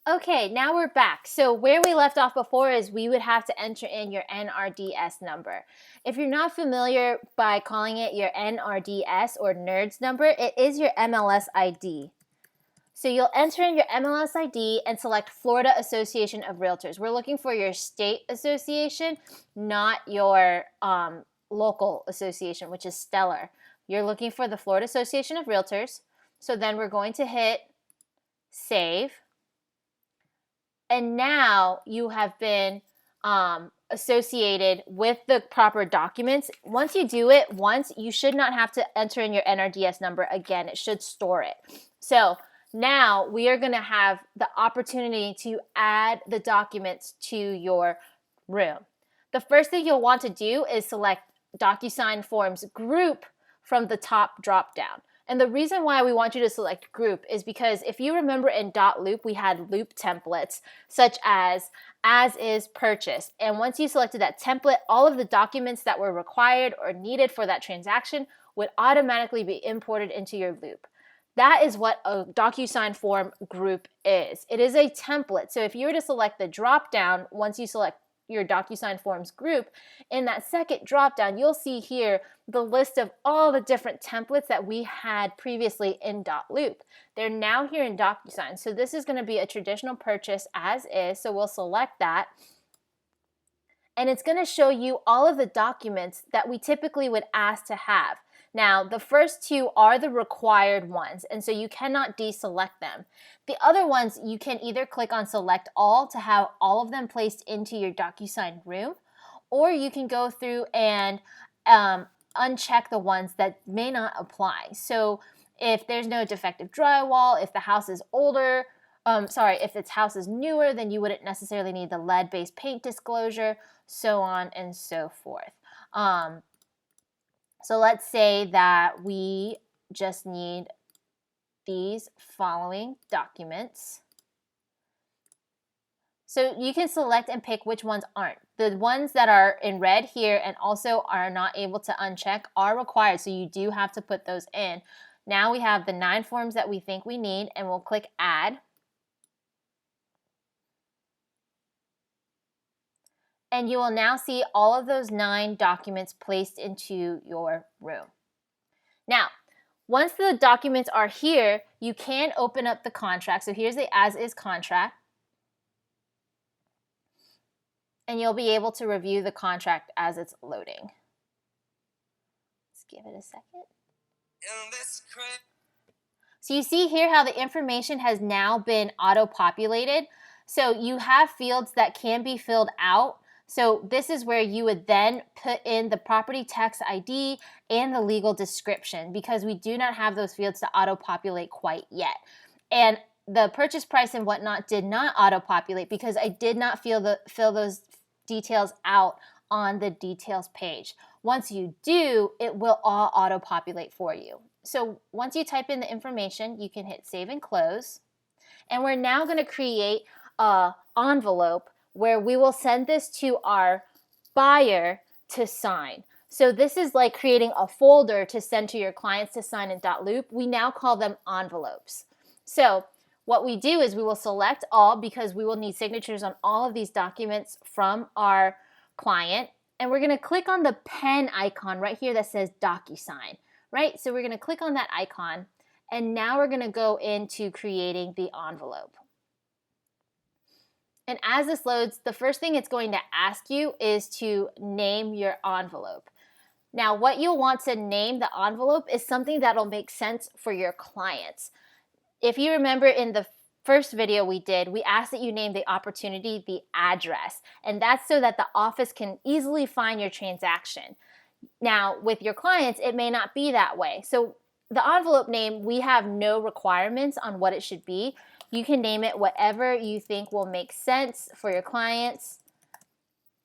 Okay, now we're back. So where we left off before is we would have to enter in your NRDS number. If you're not familiar by calling it your NRDS or NERDS number, it is your MLS ID. So you'll enter in your MLS ID and select Florida Association of Realtors. We're looking for your state association, not your local association, which is Stellar. You're looking for the Florida Association of Realtors. So then we're going to hit save. And now you have been associated with the proper documents. Once you do it once, you should not have to enter in your NRDS number again. It should store it. So now we are going to have the opportunity to add the documents to your room. The first thing you'll want to do is select DocuSign Forms Group from the top drop down. And the reason why we want you to select group is because if you remember in .loop, we had loop templates such as is purchased. And once you selected that template, all of the documents that were required or needed for that transaction would automatically be imported into your loop. That is what a DocuSign form group is. It is a template. So if you were to select the drop down, once you select your DocuSign Forms group, in that second drop down, you'll see here the list of all the different templates that we had previously in .loop. They're now here in DocuSign. So this is going to be a traditional purchase as is. So we'll select that. And it's going to show you all of the documents that we typically would ask to have. Now, the first two are the required ones, and so you cannot deselect them. The other ones, you can either click on Select All to have all of them placed into your DocuSign room, or you can go through and uncheck the ones that may not apply. So if there's no defective drywall, if the house is older, if its house is newer, then you wouldn't necessarily need the lead-based paint disclosure, so on and so forth. So let's say that we just need these following documents. So you can select and pick which ones aren't. The ones that are in red here and also are not able to uncheck are required, so you do have to put those in. Now we have the 9 forms that we think we need, and we'll click Add. And you will now see all of those 9 documents placed into your room. Now, once the documents are here, you can open up the contract. So here's the as-is contract. And you'll be able to review the contract as it's loading. Let's give it a second. So you see here how the information has now been auto-populated. So you have fields that can be filled out. So this is where you would then put in the property tax ID and the legal description, because we do not have those fields to auto-populate quite yet. And the purchase price and whatnot did not auto-populate because I did not fill those details out on the details page. Once you do, it will all auto-populate for you. So once you type in the information, you can hit save and close. And we're now going to create an envelope where we will send this to our buyer to sign. So this is like creating a folder to send to your clients to sign in .loop. We now call them envelopes. So what we do is we will select all, because we will need signatures on all of these documents from our client. And we're going to click on the pen icon right here that says DocuSign, right? So we're going to click on that icon, and now we're going to go into creating the envelope. And as this loads, the first thing it's going to ask you is to name your envelope. Now, what you'll want to name the envelope is something that'll make sense for your clients. If you remember in the first video we did, we asked that you name the opportunity the address, and that's so that the office can easily find your transaction. Now, with your clients, it may not be that way. So the envelope name, we have no requirements on what it should be. You can name it whatever you think will make sense for your clients,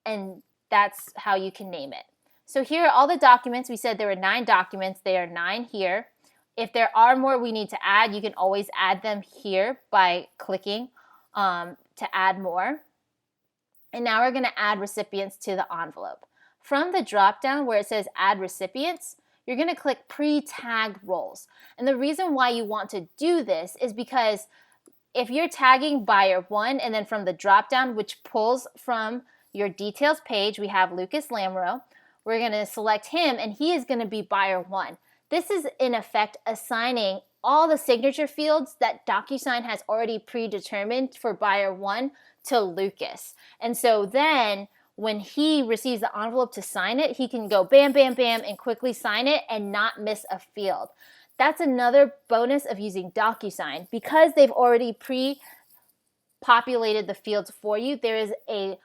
and that's how you can name it. So here are all the documents. We said there were 9 documents. There are 9 here. If there are more we need to add, you can always add them here by clicking to add more. And now we're going to add recipients to the envelope. From the drop-down where it says Add Recipients, you're going to click Pre-Tagged Roles. And the reason why you want to do this is because if you're tagging buyer 1 and then from the drop down, which pulls from your details page, we have Lucas Lamro. We're going to select him and he is going to be buyer 1. This is in effect assigning all the signature fields that DocuSign has already predetermined for buyer 1 to Lucas. And so then when he receives the envelope to sign it, he can go bam, bam, bam, and quickly sign it and not miss a field. That's another bonus of using DocuSign. Because they've already pre-populated the fields for you, there is a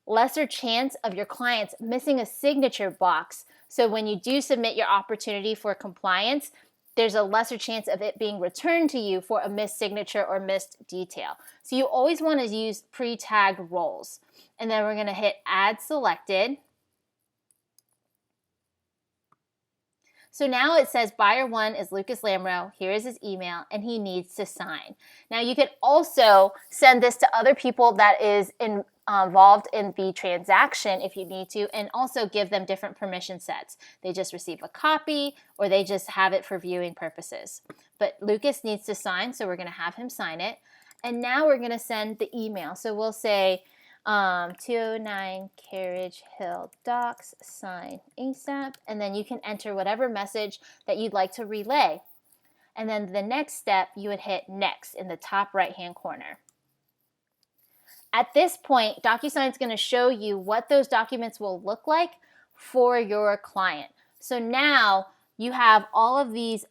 lesser chance of your clients missing a signature box. So when you do submit your opportunity for compliance, there's a lesser chance of it being returned to you for a missed signature or missed detail. So you always want to use pre-tagged roles. And then we're going to hit add selected. So now it says buyer 1 is Lucas Lamro. Here is his email and he needs to sign. Now you could also send this to other people that is involved in the transaction if you need to, and also give them different permission sets. They just receive a copy or they just have it for viewing purposes. But Lucas needs to sign, so we're going to have him sign it. And now we're going to send the email. So we'll say 209 Carriage Hill Docs, sign ASAP, and then you can enter whatever message that you'd like to relay. And then the next step, you would hit next in the top right-hand corner. At this point, DocuSign is going to show you what those documents will look like for your client. So now you have all of these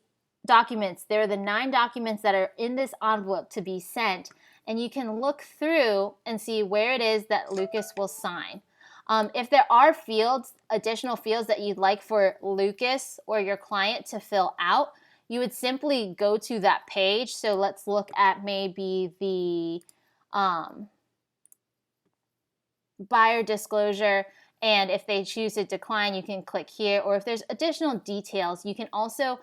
documents. There are the 9 documents that are in this envelope to be sent, and you can look through and see where it is that Lucas will sign. If there are fields, additional fields that you'd like for Lucas or your client to fill out, you would simply go to that page. So let's look at maybe the buyer disclosure, and if they choose to decline, you can click here, or if there's additional details, you can also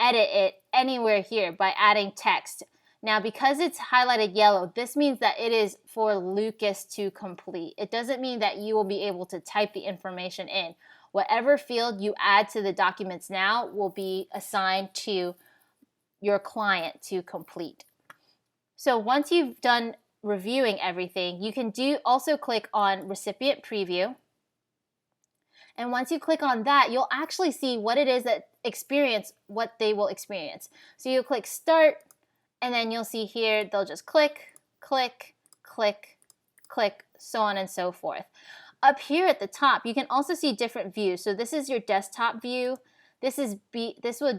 edit it anywhere here by adding text. Now, because it's highlighted yellow, this means that it is for Lucas to complete. It doesn't mean that you will be able to type the information in. Whatever field you add to the documents now will be assigned to your client to complete. So once you've done reviewing everything, you can also click on recipient preview. And once you click on that, you'll actually see what it is that what they will experience. So you'll click start, and then you'll see here, they'll just click, click, click, click, so on and so forth. Up here at the top, you can also see different views. So this is your desktop view. This would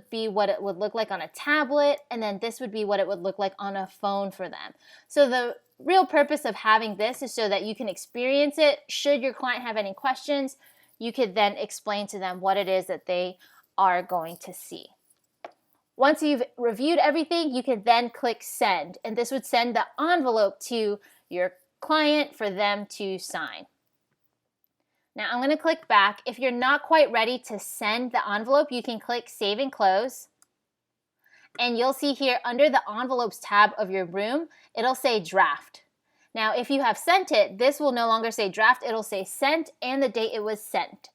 be what it would look like on a tablet, and then this would be what it would look like on a phone for them. So the real purpose of having this is so that you can experience it. Should your client have any questions, you could then explain to them what it is that they are going to see. Once you've reviewed everything, you can then click send, and this would send the envelope to your client for them to sign. Now I'm going to click back. If you're not quite ready to send the envelope, you can click save and close. And you'll see here under the envelopes tab of your room, it'll say draft. Now, if you have sent it, this will no longer say draft, it'll say sent and the date it was sent.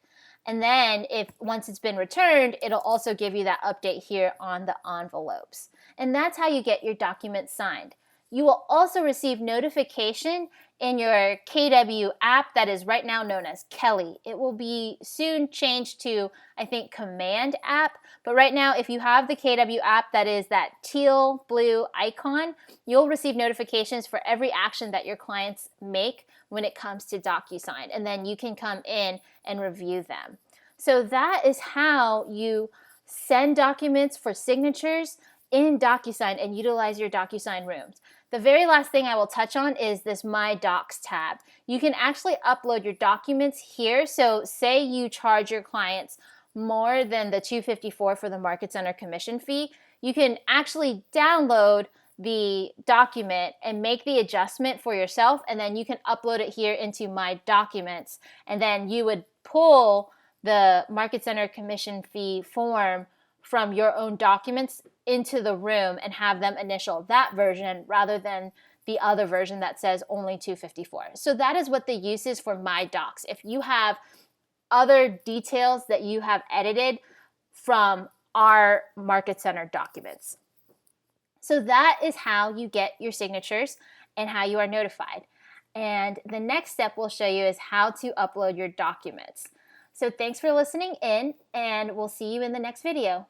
And then once it's been returned, it'll also give you that update here on the envelopes. And that's how you get your document signed. You will also receive notification in your KW app that is right now known as Kelly. It will be soon changed to, I think, Command app. But right now, if you have the KW app that is that teal blue icon, you'll receive notifications for every action that your clients make when it comes to DocuSign. And then you can come in and review them. So that is how you send documents for signatures in DocuSign and utilize your DocuSign rooms. The very last thing I will touch on is this My Docs tab. You can actually upload your documents here. So say you charge your clients more than the $254 for the Market Center commission fee, you can actually download the document and make the adjustment for yourself, and then you can upload it here into My Documents, and then you would pull the Market Center commission fee form from your own documents into the room and have them initial that version rather than the other version that says only $254. So that is what the use is for My Docs. If you have other details that you have edited from our Market Center documents. So that is how you get your signatures and how you are notified. And the next step we'll show you is how to upload your documents. So thanks for listening in, and we'll see you in the next video.